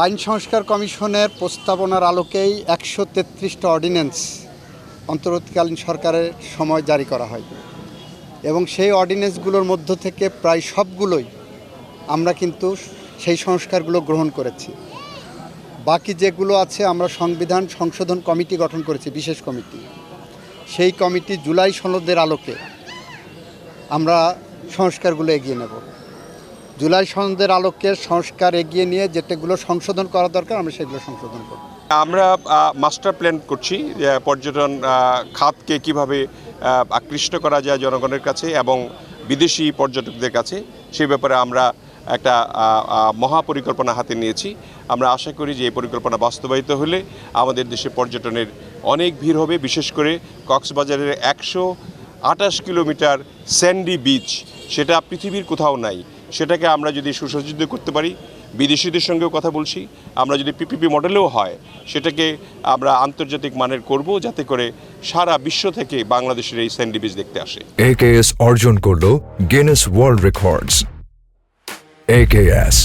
আইন সংস্কার কমিশনের প্রস্তাবনার আলোকেই ১৩৩টা অর্ডিন্যান্স অন্তর্বর্তীকালীন সরকারের সময় জারি করা হয় এবং সেই অর্ডিন্যান্সগুলোর মধ্য থেকে প্রায় সবগুলোই আমরা কিন্তু সেই সংস্কারগুলো গ্রহণ করেছি। বাকি যেগুলো আছে আমরা সংবিধান সংশোধন কমিটি গঠন করেছি, বিশেষ কমিটি। সেই কমিটি জুলাই সনদের আলোকে আমরা সংস্কারগুলো এগিয়ে নেব। জুলাই সনদের আলোকে সংস্কার এগিয়ে নিয়ে যেটাগুলো সংশোধন করা দরকার আমরা সেগুলো সংশোধন করব। আমরা মাস্টার প্ল্যান করছি পর্যটন খাতকে কিভাবে আকৃষ্ট করা যায় জনগণের কাছে এবং বিদেশি পর্যটকদের কাছে, সেই ব্যাপারে আমরা একটা মহাপরিকল্পনা হাতে নিয়েছি। আমরা আশা করি যে এই পরিকল্পনা বাস্তবায়িত হলে আমাদের দেশে পর্যটনের অনেক ভিড় হবে। বিশেষ করে কক্সবাজারের ১২৮ কিলোমিটার স্যান্ডি বিচ, সেটা পৃথিবীর কোথাও নাই। সেটাকে আমরা যদি সুসজ্জিত করতে পারি, বিদেশিদের সঙ্গেও কথা বলছি, আমরা যদি পিপিপি মডেলেও হয় সেটাকে আমরা আন্তর্জাতিক মানের করব, যাতে করে সারা বিশ্ব থেকে বাংলাদেশের এই স্যান্ডি বিচ দেখতে আসে। AKS অর্জন করলো গিনেস ওয়ার্ল্ড রেকর্ডস। AKS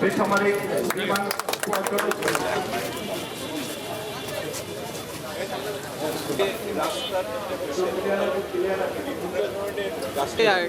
বেসামরিক বিমান এখন